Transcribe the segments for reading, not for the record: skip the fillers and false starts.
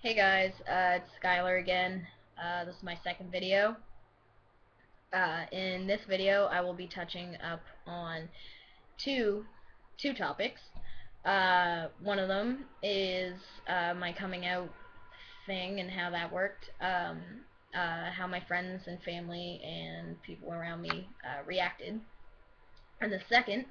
Hey guys, it's Skylar again. This is my second video. In this video, I will be touching up on two two topics. One of them is my coming out thing and how that worked. How my friends and family and people around me reacted. And the second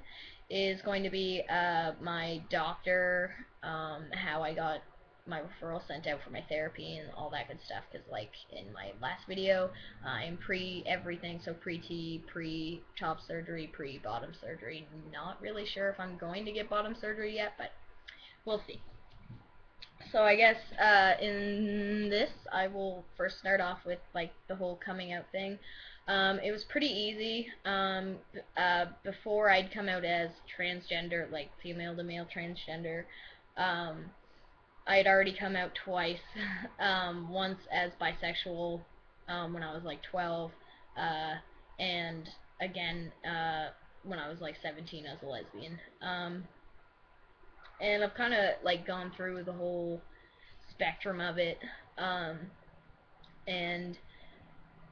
is going to be my doctor, how I got my referral sent out for my therapy and all that good stuff, because like in my last video, I'm pre-everything, so pre-T, pre-top surgery, pre-bottom surgery. Not really sure if I'm going to get bottom surgery yet, but we'll see. So I guess in this, I will first start off with like the whole coming out thing. It was pretty easy. Before I'd come out as transgender, like female to male transgender, um, I'd already come out twice. Once as bisexual when I was like 12, and again when I was like 17 as a lesbian. And I've kind of like gone through the whole spectrum of it, and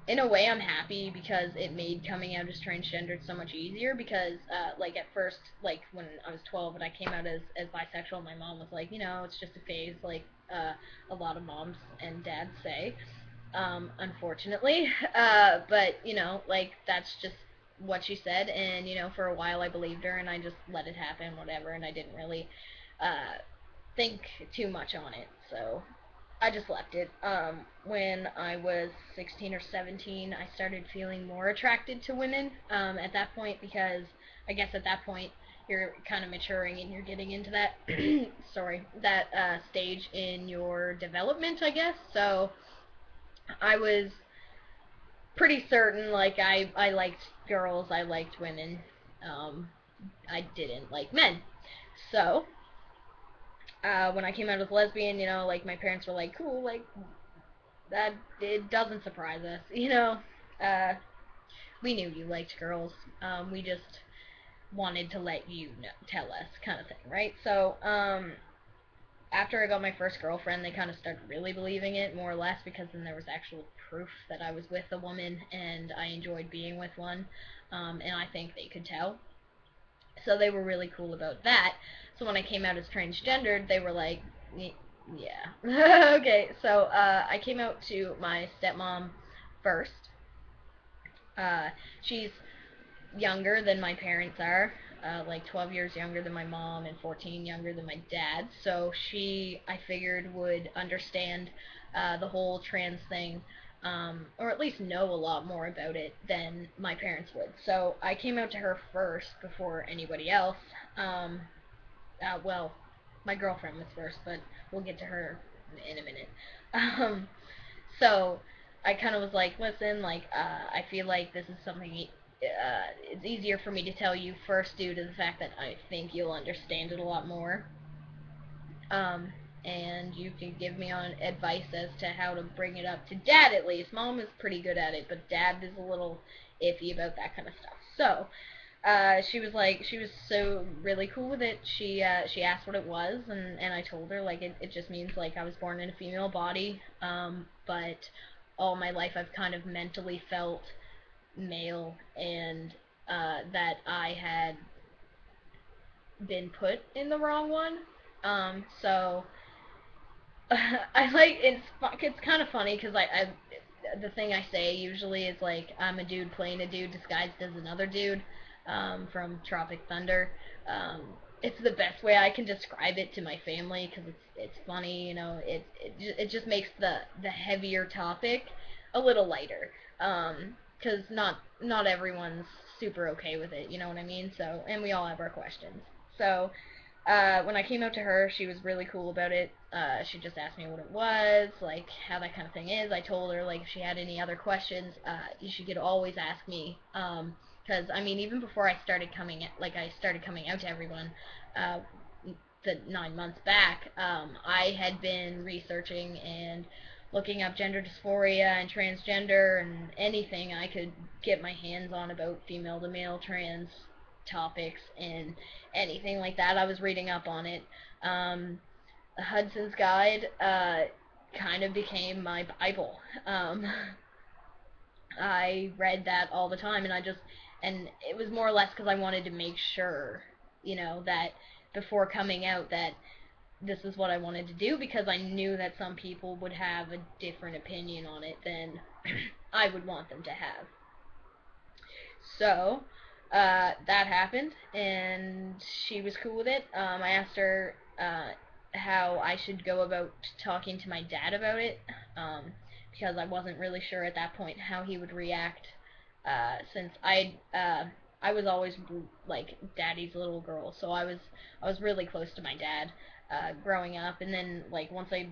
in a way I'm happy because it made coming out as transgendered so much easier, because like at first, like when I was 12 and I came out as bisexual, my mom was like, it's just a phase, like a lot of moms and dads say, unfortunately. But like that's just what she said, and for a while I believed her and I just let it happen, whatever, and I didn't really think too much on it, so I just left it. When I was 16 or 17, I started feeling more attracted to women at that point, because I guess at that point you're kind of maturing and you're getting into that that stage in your development, I guess. So I was pretty certain, like I liked girls, I liked women. Um, I didn't like men. So when I came out as lesbian, like my parents were like, cool, like that, it doesn't surprise us, Uh, we knew you liked girls. We just wanted to let you know, tell us, kind of thing, right? So after I got my first girlfriend, they kind of started really believing it, more or less, because then there was actual proof that I was with a woman and I enjoyed being with one, and I think they could tell. So they were really cool about that. So when I came out as transgendered, they were like, yeah. Okay, so I came out to my stepmom first. She's younger than my parents are, like 12 years younger than my mom and 14 younger than my dad. So she, I figured, would understand the whole trans thing, or at least know a lot more about it than my parents would. So I came out to her first before anybody else. Well, my girlfriend was first, but we'll get to her in a minute. Um, so I kind of was like, listen, like, I feel like this is something, it's easier for me to tell you first due to the fact that I think you'll understand it a lot more. Um, and you can give me on advice as to how to bring it up to dad, at least. Mom is pretty good at it, but dad is a little iffy about that kind of stuff. So she was like, she was so really cool with it. She asked what it was, and I told her, like, it just means like I was born in a female body, but all my life I've kind of mentally felt male, and that I had been put in the wrong one. So I like, it's kind of funny because I the thing I say usually is like, I'm a dude playing a dude disguised as another dude, from Tropic Thunder. Um, it's the best way I can describe it to my family, because it's funny, it just makes the heavier topic a little lighter, because not everyone's super okay with it, you know what I mean? So, and we all have our questions. So when I came out to her, she was really cool about it. She just asked me what it was, like how that kind of thing is. I told her, like, if she had any other questions, she could always ask me. Because I mean, even before I started I started coming out to everyone, uh, the 9 months back, I had been researching and looking up gender dysphoria and transgender and anything I could get my hands on about female to male trans topics and anything like that. I was reading up on it. Hudson's Guide kind of became my Bible. I read that all the time, and and it was more or less because I wanted to make sure, that before coming out that this is what I wanted to do, because I knew that some people would have a different opinion on it than I would want them to have. So, that happened, and she was cool with it. I asked her how I should go about talking to my dad about it, because I wasn't really sure at that point how he would react, since I was always like daddy's little girl, so I was really close to my dad growing up, and then like once I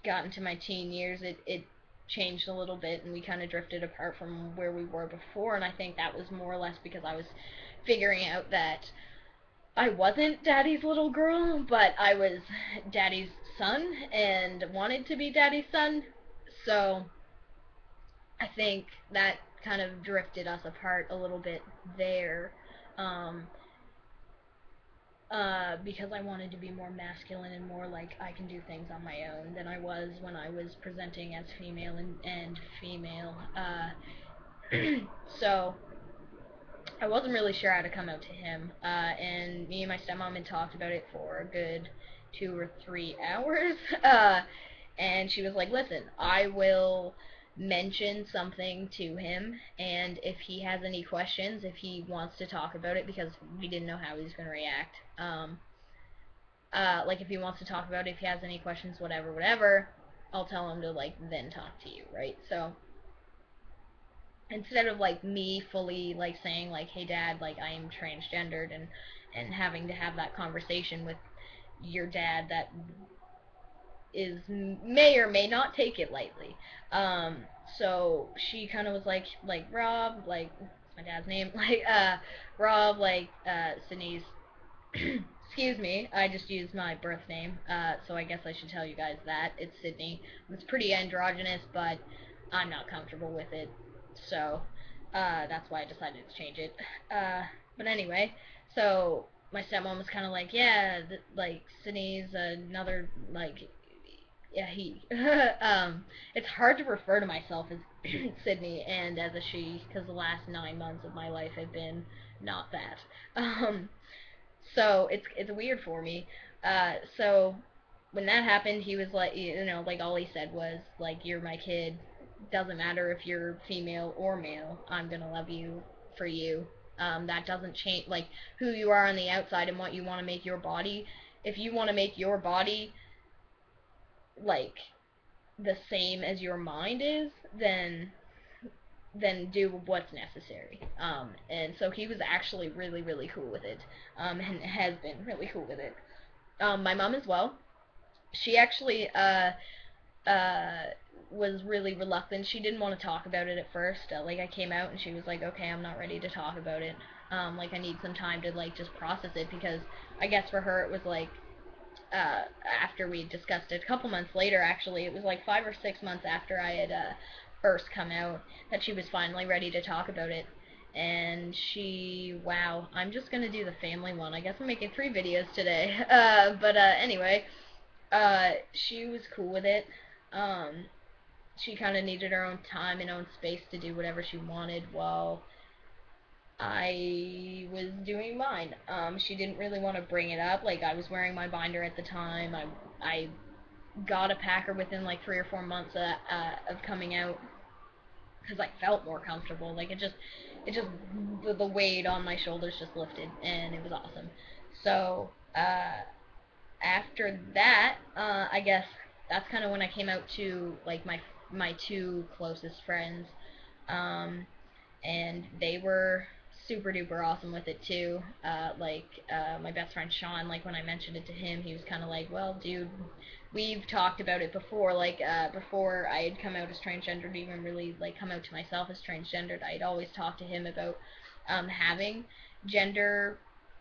got into my teen years, it changed a little bit, and we kind of drifted apart from where we were before, and I think that was more or less because I was figuring out that I wasn't daddy's little girl, but I was daddy's son and wanted to be daddy's son. So I think that kind of drifted us apart a little bit there. Um, because I wanted to be more masculine and more like I can do things on my own than I was when I was presenting as female and female. So I wasn't really sure how to come out to him, and me and my stepmom had talked about it for a good 2 or 3 hours, and she was like, listen, I will mention something to him, and if he has any questions, if he wants to talk about it, because we didn't know how he was going to react, like if he wants to talk about it, if he has any questions, whatever, I'll tell him to like then talk to you, right? So instead of like me fully like saying like, hey dad, like I am transgendered, and having to have that conversation with your dad that may or may not take it lightly. So she kind of was like Rob, like my dad's name, like Rob, like Sydney's excuse me, I just used my birth name, so I guess I should tell you guys that. It's Sydney. It's pretty androgynous, but I'm not comfortable with it, so that's why I decided to change it. But anyway, so my stepmom was kind of like, yeah, like, Sydney's another, like, yeah, he. It's hard to refer to myself as Sydney and as a she, because the last 9 months of my life have been not that. So it's weird for me. So when that happened, he was like, like all he said was like, "You're my kid. Doesn't matter if you're female or male. I'm gonna love you for you. That doesn't change like who you are on the outside and what you want to make your body. If you want to make your body like the same as your mind is, then do what's necessary." And so he was actually really, really cool with it, and has been really cool with it. My mom as well. She actually uh, was really reluctant. She didn't want to talk about it at first. Like I came out and she was like, "Okay, I'm not ready to talk about it. Like I need some time to like just process it," because I guess for her it was like after we discussed it a couple months later, actually it was like 5 or 6 months after I had first come out, that she was finally ready to talk about it. And wow, I'm just gonna do the family one. I guess I'm making 3 videos today. But anyway, she was cool with it. She kind of needed her own time and own space to do whatever she wanted while I was doing mine. She didn't really want to bring it up. Like, I was wearing my binder at the time. I got a packer within like 3 or 4 months of coming out, because I felt more comfortable. Like, the weight on my shoulders just lifted, and it was awesome. So, after that, I guess that's kind of when I came out to like my 2 closest friends, um, and they were super duper awesome with it too. My best friend Sean, like when I mentioned it to him, he was kind of like, "Well, dude, we've talked about it before. Like before I had come out as transgendered, even really like come out to myself as transgendered, I'd always talked to him about having gender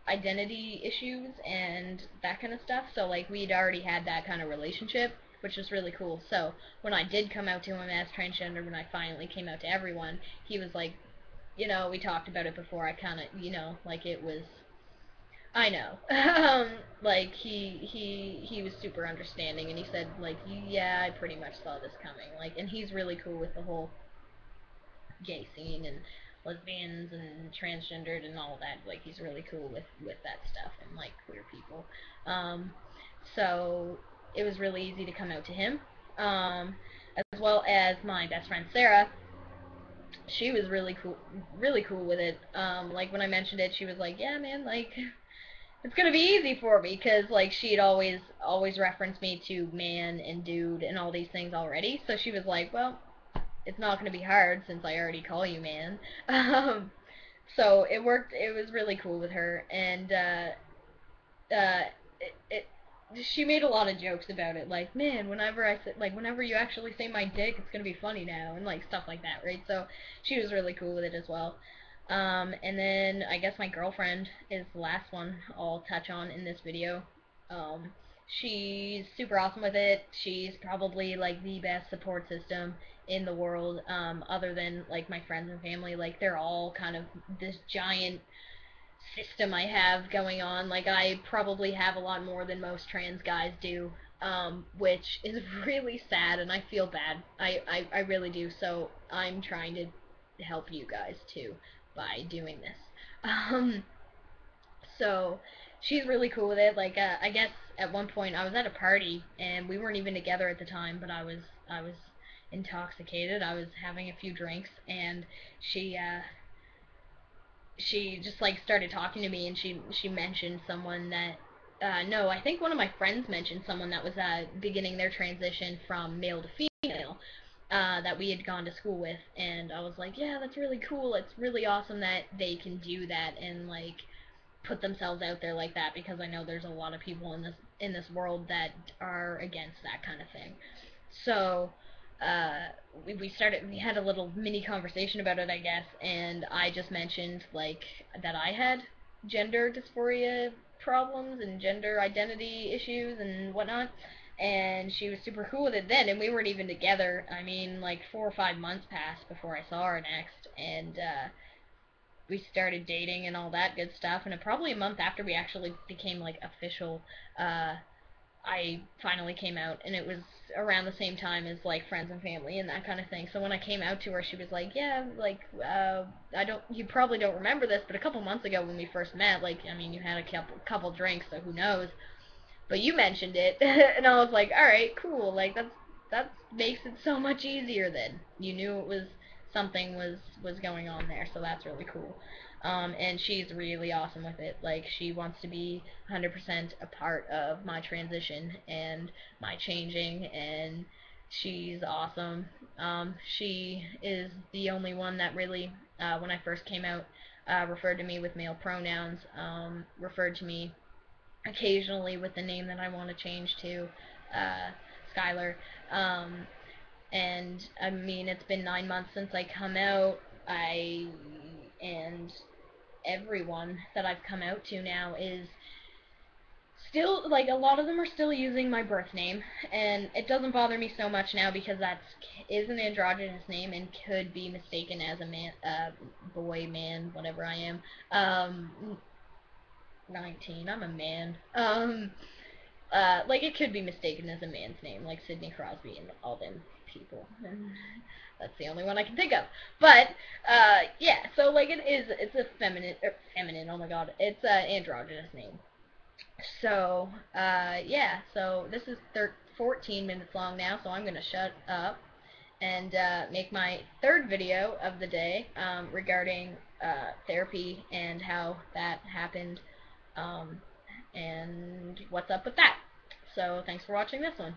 identity issues and that kind of stuff. So like we'd already had that kind of relationship, which was really cool. So when I did come out to him as transgender, when I finally came out to everyone, he was like, we talked about it before. I kind of, like it was I know. Like he was super understanding, and he said like, yeah, I pretty much saw this coming. Like, and he's really cool with the whole gay scene and lesbians and transgendered and all that. Like, he's really cool with that stuff and like queer people. Um, so it was really easy to come out to him. As well as my best friend Sarah, she was really cool with it. Like when I mentioned it, she was like, "Yeah, man, like it's gonna be easy for me," because like she'd always referenced me to man and dude and all these things already. So she was like, "Well, it's not gonna be hard since I already call you man." Um, so it worked. It was really cool with her, and uh, she made a lot of jokes about it, like, man, whenever I say, like, whenever you actually say my dick, it's gonna be funny now, and like stuff like that, right? So she was really cool with it as well. And then I guess my girlfriend is the last one I'll touch on in this video. Um, she's super awesome with it. She's probably like the best support system in the world, other than like my friends and family. Like, they're all kind of this giant system I have going on. Like, I probably have a lot more than most trans guys do, which is really sad, and I feel bad. I really do. So I'm trying to help you guys too by doing this. Um, so she's really cool with it. Like, I guess at one point I was at a party and we weren't even together at the time, but I was intoxicated. I was having a few drinks, and she she just like started talking to me, and she mentioned someone that no, I think one of my friends mentioned someone that was beginning their transition from male to female, that we had gone to school with, and I was like, yeah, that's really cool. It's really awesome that they can do that and like put themselves out there like that, because I know there's a lot of people in this world that are against that kind of thing. So uh, we had a little mini conversation about it, I guess, and I just mentioned like that I had gender dysphoria problems and gender identity issues and whatnot, and she was super cool with it then, and we weren't even together. I mean, like 4 or 5 months passed before I saw her next, and we started dating and all that good stuff, and probably a month after we actually became like official, uh, I finally came out, and it was around the same time as like friends and family and that kind of thing. So when I came out to her, she was like, "Yeah, like I don't, you probably don't remember this, but a couple months ago when we first met, like, I mean, you had a couple drinks, so who knows? But you mentioned it," and I was like, "All right, cool. Like, that makes it so much easier then. You knew it was something was going on there, so that's really cool." And she's really awesome with it. Like, she wants to be 100% a part of my transition and my changing, and she's awesome. She is the only one that really, when I first came out, referred to me with male pronouns, referred to me occasionally with the name that I want to change to, uh, Skylar. Um, and I mean, it's been 9 months since I come out. And everyone that I've come out to now is still, like, a lot of them are still using my birth name, and it doesn't bother me so much now because that is an androgynous name and could be mistaken as a man, boy, man, whatever I am. 19, I'm a man. Like, it could be mistaken as a man's name, like Sidney Crosby and all them people. And that's the only one I can think of. But, yeah, so, like, it's a feminine, oh my god, it's an androgynous name. So, yeah, so this is 14 minutes long now, so I'm gonna shut up and make my third video of the day, regarding therapy and how that happened, um, and what's up with that. So thanks for watching this one.